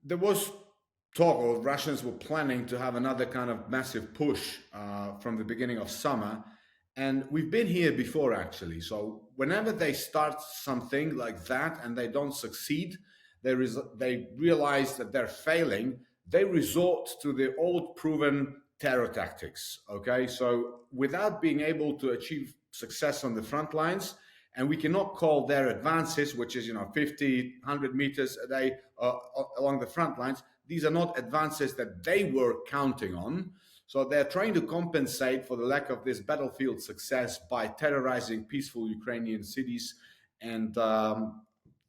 There was talk, or Russians were planning to have another kind of massive push from the beginning of summer. And we've been here before, actually. So whenever they start something like that and they don't succeed, they realize that they're failing. They resort to the old proven terror tactics. Okay. So without being able to achieve success on the front lines, and we cannot call their advances, which is 50, 100 meters a day along the front lines. These are not advances that they were counting on. So they're trying to compensate for the lack of this battlefield success by terrorizing peaceful Ukrainian cities. And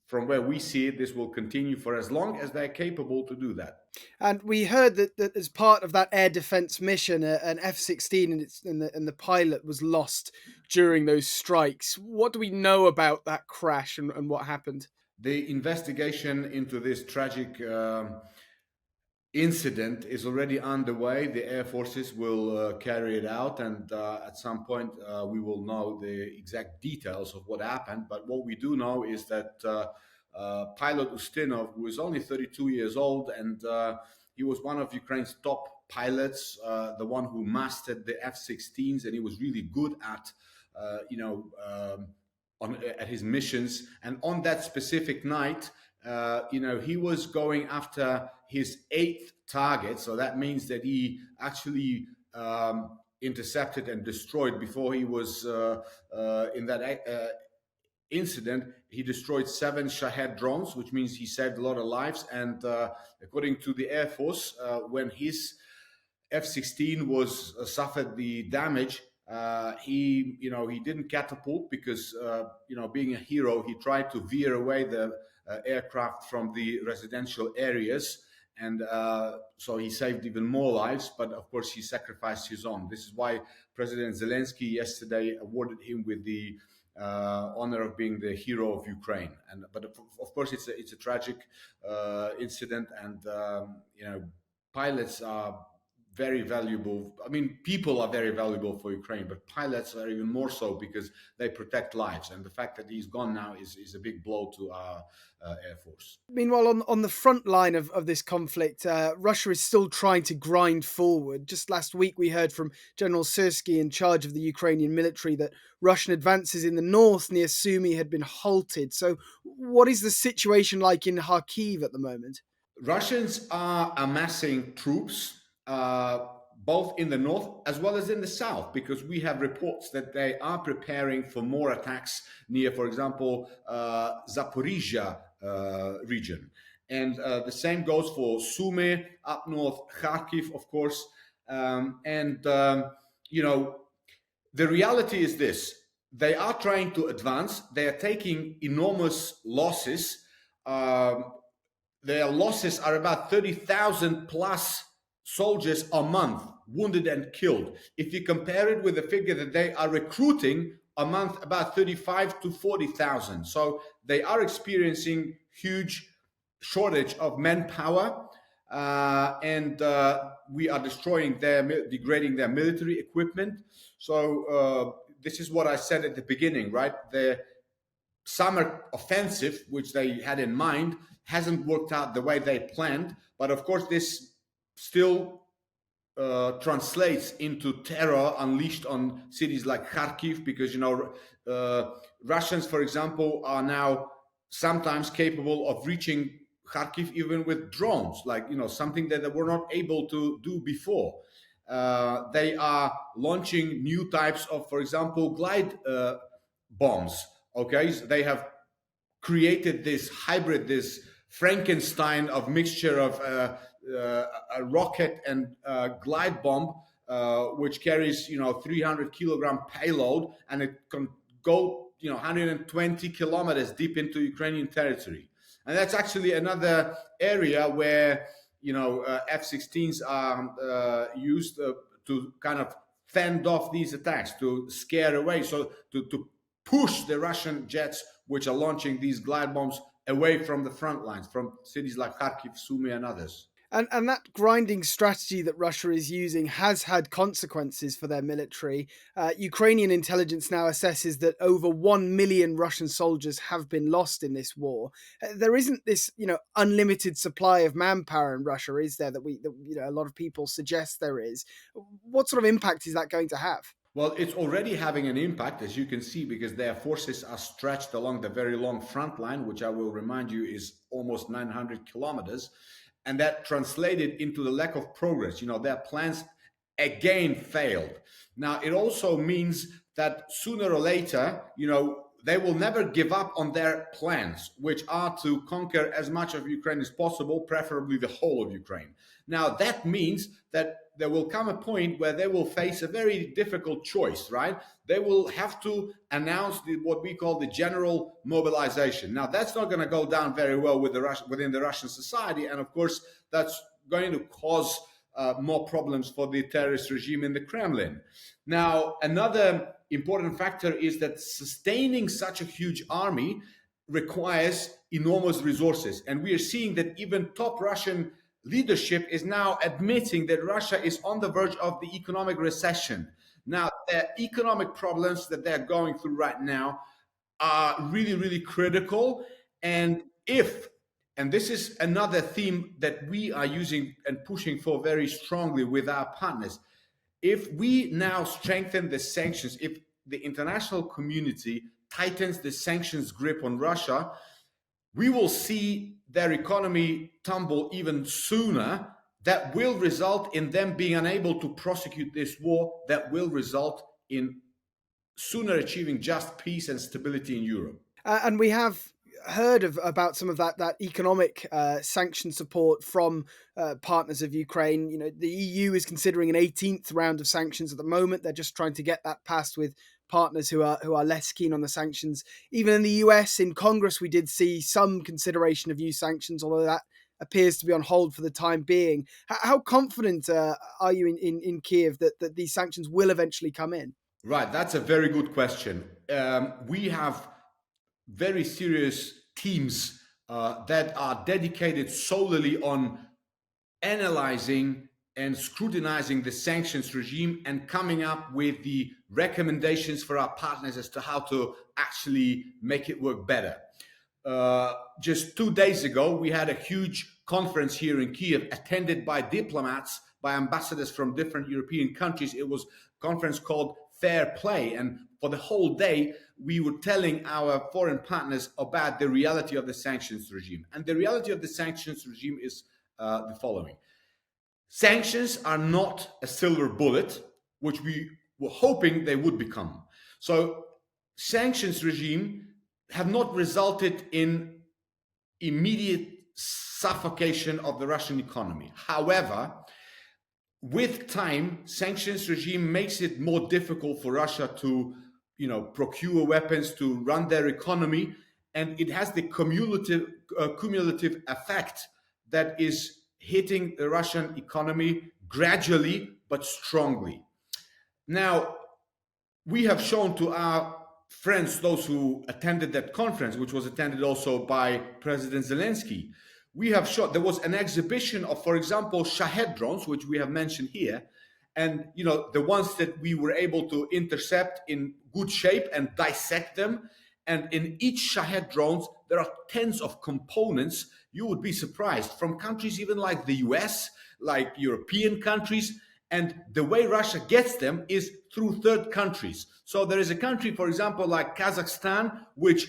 from where we see it, this will continue for as long as they're capable to do that. And we heard that as part of that air defense mission, an F-16 and the pilot was lost during those strikes. What do we know about that crash and what happened? The investigation into this tragic incident is already underway. The air forces will carry it out, and at some point we will know the exact details of what happened. But what we do know is that pilot Ustinov, who is only 32 years old, and he was one of Ukraine's top pilots, the one who mastered the F-16s, and he was really good at, at his missions. And on that specific night, he was going after his eighth target. So that means that he actually intercepted and destroyed before he was in that incident. He destroyed 7 Shahed drones, which means he saved a lot of lives. And according to the Air Force, when his F-16 was suffered the damage, he didn't catapult because being a hero, he tried to veer away the aircraft from the residential areas, and so he saved even more lives. But of course, he sacrificed his own. This is why President Zelensky yesterday awarded him with the honor of being the hero of Ukraine. But of course, it's a tragic incident, and pilots are very valuable. I mean, people are very valuable for Ukraine, but pilots are even more so because they protect lives. And the fact that he's gone now is a big blow to our Air Force. Meanwhile, on the front line of this conflict, Russia is still trying to grind forward. Just last week, we heard from General Syrsky, in charge of the Ukrainian military, that Russian advances in the north near Sumy had been halted. So what is the situation like in Kharkiv at the moment? Russians are amassing troops both in the north as well as in the south, because we have reports that they are preparing for more attacks near, for example, Zaporizhia region. And the same goes for Sumy, up north, Kharkiv, of course. The reality is this. They are trying to advance. They are taking enormous losses. Their losses are about 30,000 plus soldiers a month, wounded and killed. If you compare it with the figure that they are recruiting a month, about 35 to 40,000. So they are experiencing huge shortage of manpower, and we are degrading their military equipment. So this is what I said at the beginning, right? The summer offensive, which they had in mind, hasn't worked out the way they planned. But of course, this still translates into terror unleashed on cities like Kharkiv, because Russians, for example, are now sometimes capable of reaching Kharkiv even with drones, like something that they were not able to do before. They are launching new types of, for example, glide bombs. Okay, so they have created this hybrid, this Frankenstein of mixture of a rocket and glide bomb, which carries 300 kilogram payload, and it can go 120 kilometers deep into Ukrainian territory. And that's actually another area where F-16s are used to kind of fend off these attacks, to scare away, so to push the Russian jets which are launching these glide bombs away from the front lines, from cities like Kharkiv, Sumy, and others. And that grinding strategy that Russia is using has had consequences for their military. Ukrainian intelligence now assesses that over 1 million Russian soldiers have been lost in this war. There isn't this, unlimited supply of manpower in Russia, is there? That a lot of people suggest there is. What sort of impact is that going to have? Well, it's already having an impact, as you can see, because their forces are stretched along the very long front line, which I will remind you is almost 900 kilometers. And that translated into the lack of progress. Their plans again failed. Now, it also means that sooner or later, they will never give up on their plans, which are to conquer as much of Ukraine as possible, preferably the whole of Ukraine. Now, that means that there will come a point where they will face a very difficult choice, right? They will have to announce what we call the general mobilization. Now, that's not going to go down very well within the Russian society. And of course, that's going to cause more problems for the terrorist regime in the Kremlin. Now, another important factor is that sustaining such a huge army requires enormous resources. And we are seeing that even top Russian leadership is now admitting that Russia is on the verge of the economic recession. Now, the economic problems that they're going through right now are really, really critical. And this is another theme that we are using and pushing for very strongly with our partners, if we now strengthen the sanctions, if the international community tightens the sanctions grip on Russia, we will see their economy tumble even sooner. That will result in them being unable to prosecute this war. That will result in sooner achieving just peace and stability in Europe. And we have heard about some of that economic sanction support from partners of Ukraine. The EU is considering an 18th round of sanctions at the moment. They're just trying to get that passed with partners who are less keen on the sanctions. Even in the US, in Congress, we did see some consideration of new sanctions, although that appears to be on hold for the time being. How confident are you in Kiev that these sanctions will eventually come in? Right, that's a very good question. We have very serious teams that are dedicated solely on analyzing and scrutinizing the sanctions regime and coming up with the recommendations for our partners as to how to actually make it work better. Just 2 days ago, we had a huge conference here in Kiev attended by diplomats, by ambassadors from different European countries. It was a conference called Fair Play. And for the whole day, we were telling our foreign partners about the reality of the sanctions regime. And the reality of the sanctions regime is the following. Sanctions are not a silver bullet, which we were hoping they would become. So sanctions regime have not resulted in immediate suffocation of the Russian economy. However, with time, sanctions regime makes it more difficult for Russia to, procure weapons to run their economy, and it has the cumulative effect that is hitting the Russian economy gradually but strongly. Now, we have shown to our friends, those who attended that conference, which was attended also by President Zelensky, we have shown there was an exhibition of, for example, Shahed drones, which we have mentioned here, and the ones that we were able to intercept in good shape and dissect them. And in each Shahed drones, there are tens of components. You would be surprised, from countries even like the US, like European countries. And the way Russia gets them is through third countries. So there is a country, for example, like Kazakhstan, which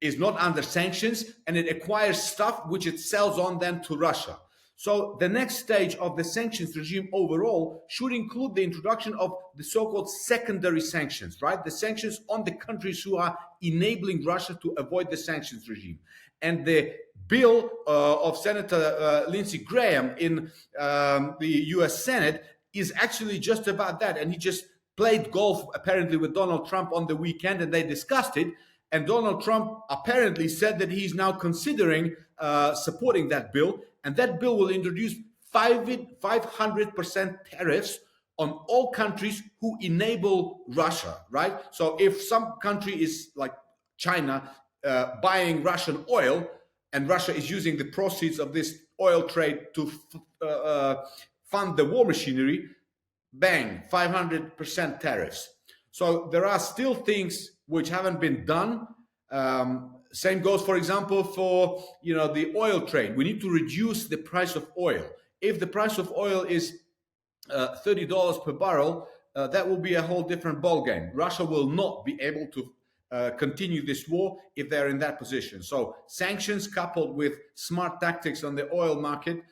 is not under sanctions, and it acquires stuff which it sells on then to Russia. So the next stage of the sanctions regime overall should include the introduction of the so-called secondary sanctions, right? The sanctions on the countries who are enabling Russia to avoid the sanctions regime. And the bill of Senator Lindsey Graham in the US Senate is actually just about that. And he just played golf apparently with Donald Trump on the weekend, and they discussed it. And Donald Trump apparently said that he's now considering supporting that bill. And that bill will introduce 500% tariffs on all countries who enable Russia, right? So if some country is like China buying Russian oil, and Russia is using the proceeds of this oil trade to fund the war machinery, bang, 500% tariffs. So there are still things which haven't been done. Same goes, for example, for the oil trade. We need to reduce the price of oil. If the price of oil is $30 per barrel, that will be a whole different ballgame. Russia will not be able to continue this war if they're in that position. So sanctions coupled with smart tactics on the oil market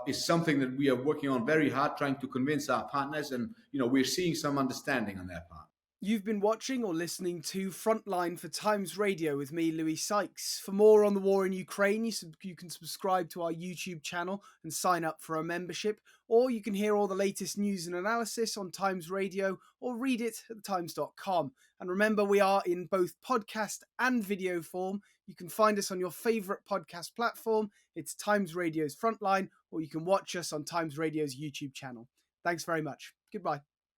is something that we are working on very hard, trying to convince our partners, and we're seeing some understanding on their part. You've been watching or listening to Frontline for Times Radio with me, Yuriy Sak. For more on the war in Ukraine, you can subscribe to our YouTube channel and sign up for a membership, or you can hear all the latest news and analysis on Times Radio or read it at thetimes.com. And remember, we are in both podcast and video form. You can find us on your favourite podcast platform. It's Times Radio's Frontline, or you can watch us on Times Radio's YouTube channel. Thanks very much. Goodbye.